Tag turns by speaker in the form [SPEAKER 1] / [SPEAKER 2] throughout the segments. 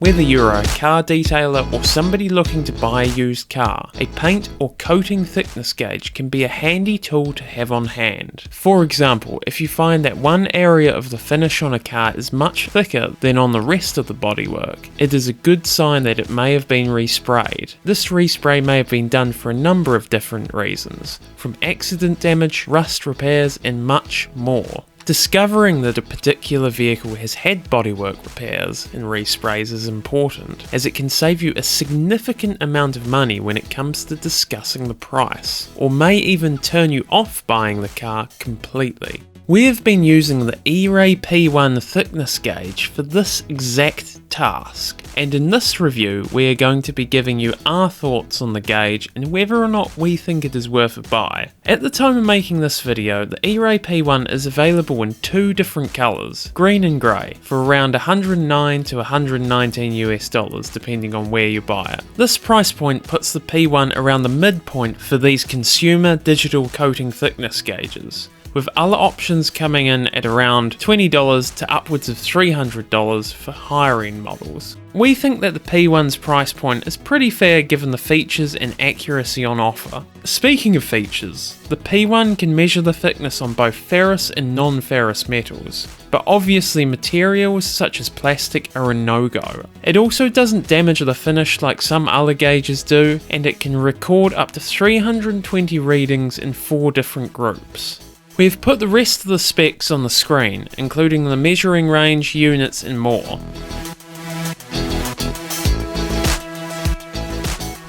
[SPEAKER 1] Whether you're a car detailer or somebody looking to buy a used car, a paint or coating thickness gauge can be a handy tool to have on hand. For example, if you find that one area of the finish on a car is much thicker than on the rest of the bodywork, it is a good sign that it may have been resprayed. This respray may have been done for a number of different reasons, from accident damage, rust repairs, and much more. Discovering that a particular vehicle has had bodywork repairs and resprays is important, as it can save you a significant amount of money when it comes to discussing the price, or may even turn you off buying the car completely. We have been using the ERAY P1 thickness gauge for this exact task, and in this review we are going to be giving you our thoughts on the gauge and whether or not we think it is worth a buy. At the time of making this video, the ERAY P1 is available in two different colours, green and grey, for around $109 to $119 US depending on where you buy it. This price point puts the P1 around the midpoint for these consumer digital coating thickness gauges, with other options coming in at around $20 to upwards of $300 for higher end models. We think that the P1's price point is pretty fair given the features and accuracy on offer. Speaking of features, the P1 can measure the thickness on both ferrous and non-ferrous metals, but obviously materials such as plastic are a no-go. It also doesn't damage the finish like some other gauges do, and it can record up to 320 readings in 4 different groups. We've put the rest of the specs on the screen, including the measuring range, units and more.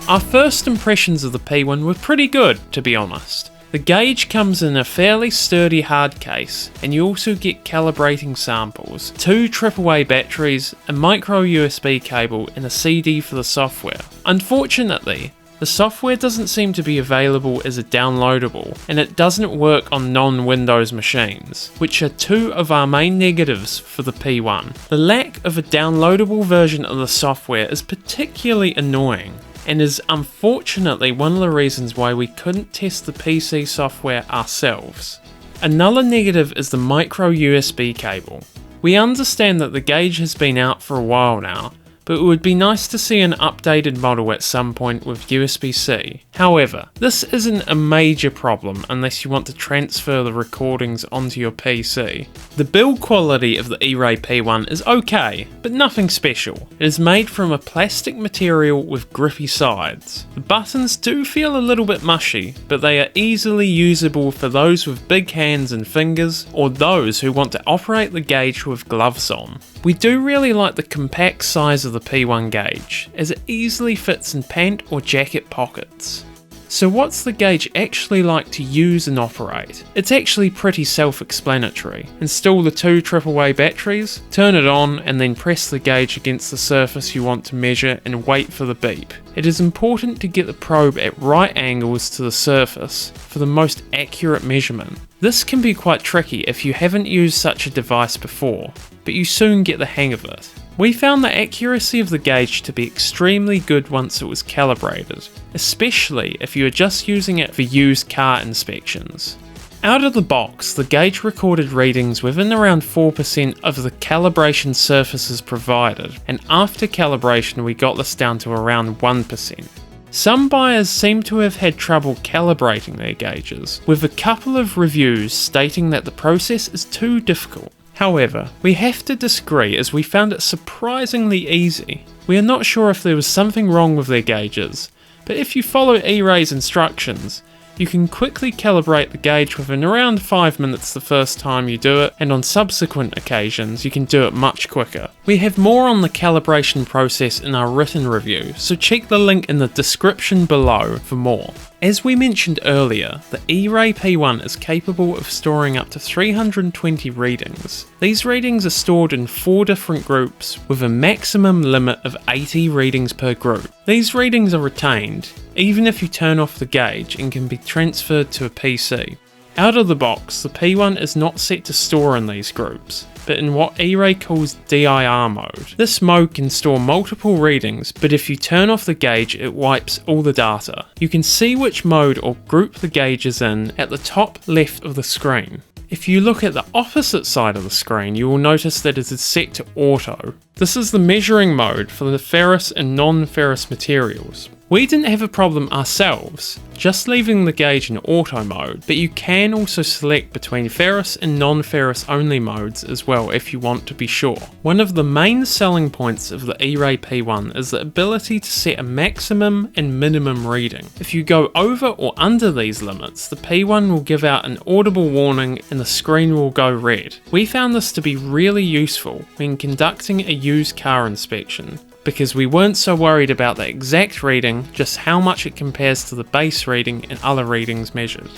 [SPEAKER 1] Our first impressions of the P1 were pretty good, to be honest. The gauge comes in a fairly sturdy hard case, and you also get calibrating samples, 2 AAA batteries, a micro USB cable and a CD for the software. Unfortunately, the software doesn't seem to be available as a downloadable, and it doesn't work on non-Windows machines, which are 2 of our main negatives for the P1. The lack of a downloadable version of the software is particularly annoying, and is unfortunately one of the reasons why we couldn't test the PC software ourselves. Another negative is the micro USB cable. We understand that the gauge has been out for a while now, but it would be nice to see an updated model at some point with USB-C. However, this isn't a major problem unless you want to transfer the recordings onto your PC. The build quality of the ERAY P1 is okay, but nothing special. It is made from a plastic material with grippy sides. The buttons do feel a little bit mushy, but they are easily usable for those with big hands and fingers, or those who want to operate the gauge with gloves on. We do really like the compact size of the P1 gauge, as it easily fits in pant or jacket pockets. So what's the gauge actually like to use and operate? It's actually pretty self-explanatory. Install the 2 AAA batteries, turn it on and then press the gauge against the surface you want to measure and wait for the beep. It is important to get the probe at right angles to the surface for the most accurate measurement. This can be quite tricky if you haven't used such a device before, but you soon get the hang of it. We found the accuracy of the gauge to be extremely good once it was calibrated, especially if you are just using it for used car inspections. Out of the box, the gauge recorded readings within around 4% of the calibration surfaces provided, and after calibration we got this down to around 1%. Some buyers seem to have had trouble calibrating their gauges, with a couple of reviews stating that the process is too difficult. However, we have to disagree as we found it surprisingly easy. We are not sure if there was something wrong with their gauges, but if you follow ERAY's instructions, you can quickly calibrate the gauge within around 5 minutes the first time you do it, and on subsequent occasions you can do it much quicker. We have more on the calibration process in our written review, so check the link in the description below for more. As we mentioned earlier, the ERAY P1 is capable of storing up to 320 readings. These readings are stored in 4 different groups with a maximum limit of 80 readings per group. These readings are retained, even if you turn off the gauge, and can be transferred to a PC. Out of the box, the P1 is not set to store in these groups, but in what ERAY calls DIR mode. This mode can store multiple readings, but if you turn off the gauge it wipes all the data. You can see which mode or group the gauge is in at the top left of the screen. If you look at the opposite side of the screen, you will notice that it is set to auto. This is the measuring mode for the ferrous and non-ferrous materials. We didn't have a problem ourselves, just leaving the gauge in auto mode, but you can also select between ferrous and non-ferrous only modes as well if you want to be sure. One of the main selling points of the ERAY P1 is the ability to set a maximum and minimum reading. If you go over or under these limits, the P1 will give out an audible warning and the screen will go red. We found this to be really useful when conducting a used car inspection, because we weren't so worried about the exact reading, just how much it compares to the base reading and other readings measured.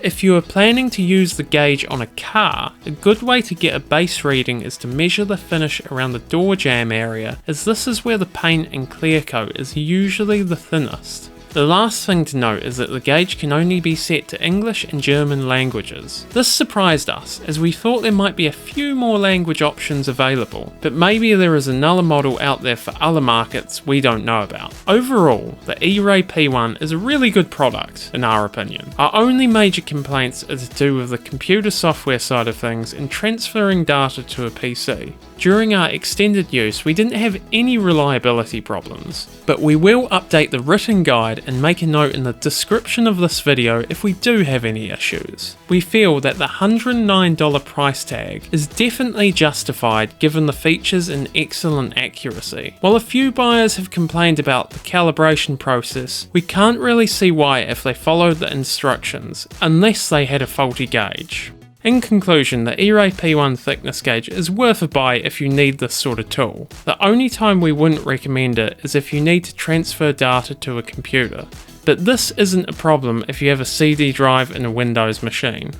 [SPEAKER 1] If you are planning to use the gauge on a car, a good way to get a base reading is to measure the finish around the door jamb area, as this is where the paint and clear coat is usually the thinnest. The last thing to note is that the gauge can only be set to English and German languages. This surprised us, as we thought there might be a few more language options available, but maybe there is another model out there for other markets we don't know about. Overall, the ERAY P1 is a really good product, in our opinion. Our only major complaints are to do with the computer software side of things and transferring data to a PC. During our extended use, we didn't have any reliability problems, but we will update the written guide and make a note in the description of this video if we do have any issues. We feel that the $109 price tag is definitely justified given the features and excellent accuracy. While a few buyers have complained about the calibration process, we can't really see why if they followed the instructions, unless they had a faulty gauge. In conclusion, the ERAY P1 thickness gauge is worth a buy if you need this sort of tool. The only time we wouldn't recommend it is if you need to transfer data to a computer, but this isn't a problem if you have a CD drive in a Windows machine.